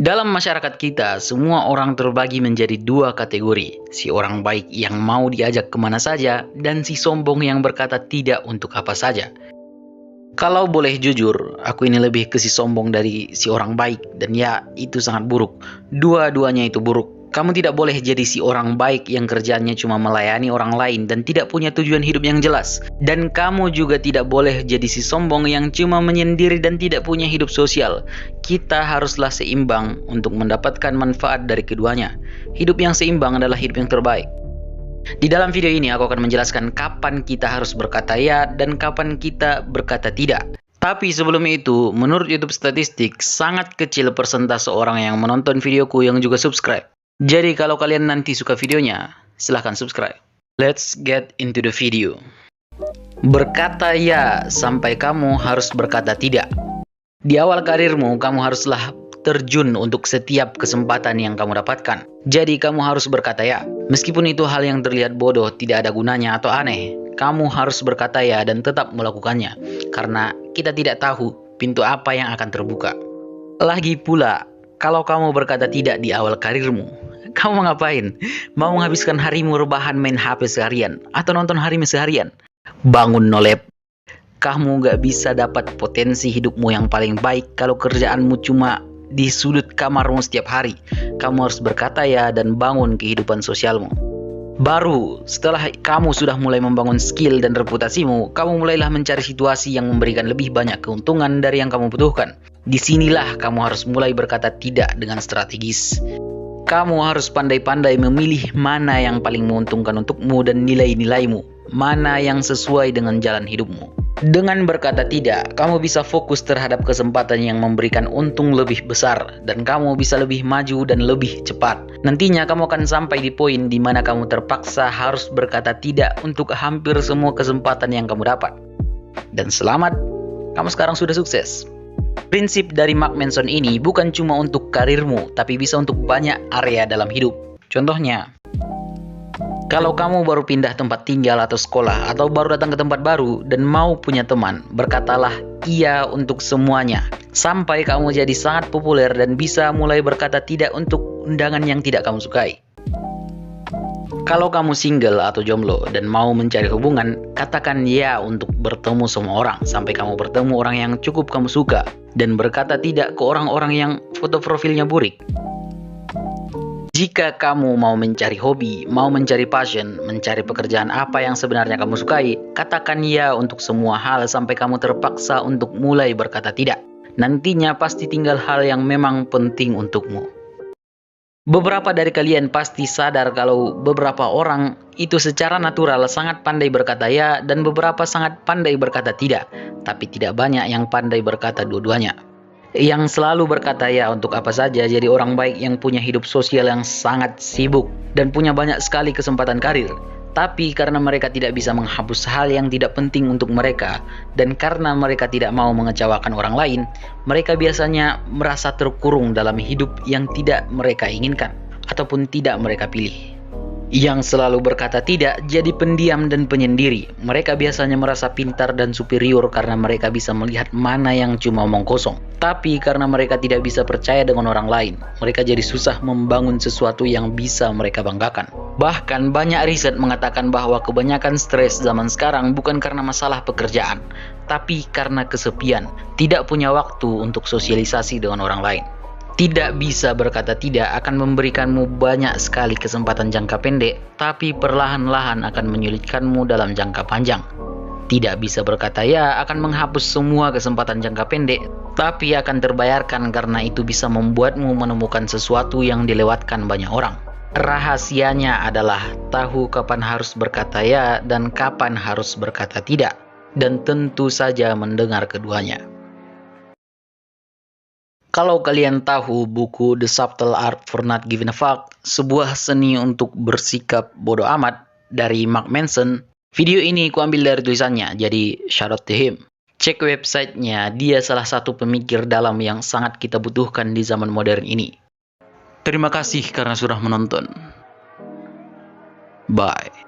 Dalam masyarakat kita, semua orang terbagi menjadi dua kategori. Si orang baik yang mau diajak kemana saja, dan si sombong yang berkata tidak untuk apa saja. Kalau boleh jujur, aku ini lebih ke si sombong dari si orang baik. Dan ya, itu sangat buruk. Dua-duanya itu buruk. Kamu tidak boleh jadi si orang baik yang kerjanya cuma melayani orang lain dan tidak punya tujuan hidup yang jelas. Dan kamu juga tidak boleh jadi si sombong yang cuma menyendiri dan tidak punya hidup sosial. Kita haruslah seimbang untuk mendapatkan manfaat dari keduanya. Hidup yang seimbang adalah hidup yang terbaik. Di dalam video ini aku akan menjelaskan kapan kita harus berkata ya dan kapan kita berkata tidak. Tapi sebelum itu, menurut YouTube statistik, sangat kecil persentase orang yang menonton videoku yang juga subscribe. Jadi kalau kalian nanti suka videonya, silahkan subscribe. Let's get into the video. Berkata ya sampai kamu harus berkata tidak. Di awal karirmu, kamu haruslah terjun untuk setiap kesempatan yang kamu dapatkan. Jadi kamu harus berkata ya. Meskipun itu hal yang terlihat bodoh, tidak ada gunanya atau aneh, kamu harus berkata ya dan tetap melakukannya. Karena kita tidak tahu pintu apa yang akan terbuka. Lagi pula, kalau kamu berkata tidak di awal karirmu, kamu mau ngapain? Mau menghabiskan harimu rebahan main HP seharian? Atau nonton anime seharian? Bangun nolep. Kamu gak bisa dapat potensi hidupmu yang paling baik kalau kerjaanmu cuma di sudut kamarmu setiap hari. Kamu harus berkata ya dan bangun kehidupan sosialmu. Baru setelah kamu sudah mulai membangun skill dan reputasimu, kamu mulailah mencari situasi yang memberikan lebih banyak keuntungan dari yang kamu butuhkan. Disinilah kamu harus mulai berkata tidak dengan strategis. Kamu harus pandai-pandai memilih mana yang paling menguntungkan untukmu dan nilai-nilaimu, mana yang sesuai dengan jalan hidupmu. Dengan berkata tidak, kamu bisa fokus terhadap kesempatan yang memberikan untung lebih besar, dan kamu bisa lebih maju dan lebih cepat. Nantinya kamu akan sampai di poin di mana kamu terpaksa harus berkata tidak untuk hampir semua kesempatan yang kamu dapat. Dan selamat, kamu sekarang sudah sukses. Prinsip dari Mark Manson ini bukan cuma untuk karirmu, tapi bisa untuk banyak area dalam hidup. Contohnya, kalau kamu baru pindah tempat tinggal atau sekolah, atau baru datang ke tempat baru dan mau punya teman, berkatalah iya untuk semuanya. Sampai kamu jadi sangat populer dan bisa mulai berkata tidak untuk undangan yang tidak kamu sukai. Kalau kamu single atau jomblo dan mau mencari hubungan, katakan ya untuk bertemu semua orang sampai kamu bertemu orang yang cukup kamu suka, dan berkata tidak ke orang-orang yang foto profilnya burik. Jika kamu mau mencari hobi, mau mencari passion, mencari pekerjaan apa yang sebenarnya kamu sukai, katakan ya untuk semua hal sampai kamu terpaksa untuk mulai berkata tidak. Nantinya pasti tinggal hal yang memang penting untukmu. Beberapa dari kalian pasti sadar kalau beberapa orang itu secara natural sangat pandai berkata ya dan beberapa sangat pandai berkata tidak. Tapi tidak banyak yang pandai berkata dua-duanya. Yang selalu berkata ya untuk apa saja jadi orang baik yang punya hidup sosial yang sangat sibuk dan punya banyak sekali kesempatan karir. Tapi karena mereka tidak bisa menghapus hal yang tidak penting untuk mereka, dan karena mereka tidak mau mengecewakan orang lain, mereka biasanya merasa terkurung dalam hidup yang tidak mereka inginkan, ataupun tidak mereka pilih. Yang selalu berkata tidak jadi pendiam dan penyendiri. Mereka biasanya merasa pintar dan superior karena mereka bisa melihat mana yang cuma omong kosong. Tapi karena mereka tidak bisa percaya dengan orang lain, mereka jadi susah membangun sesuatu yang bisa mereka banggakan. Bahkan banyak riset mengatakan bahwa kebanyakan stres zaman sekarang bukan karena masalah pekerjaan, tapi karena kesepian, tidak punya waktu untuk sosialisasi dengan orang lain. Tidak bisa berkata tidak akan memberikanmu banyak sekali kesempatan jangka pendek, tapi perlahan-lahan akan menyulitkanmu dalam jangka panjang. Tidak bisa berkata ya akan menghapus semua kesempatan jangka pendek, tapi akan terbayarkan karena itu bisa membuatmu menemukan sesuatu yang dilewatkan banyak orang. Rahasianya adalah tahu kapan harus berkata ya dan kapan harus berkata tidak, dan tentu saja mendengar keduanya. Kalau kalian tahu buku The Subtle Art for Not Giving a Fuck, sebuah seni untuk bersikap bodoh amat dari Mark Manson, video ini kuambil dari tulisannya, jadi shout out to him. Cek websitenya, dia salah satu pemikir dalam yang sangat kita butuhkan di zaman modern ini. Terima kasih karena sudah menonton. Bye.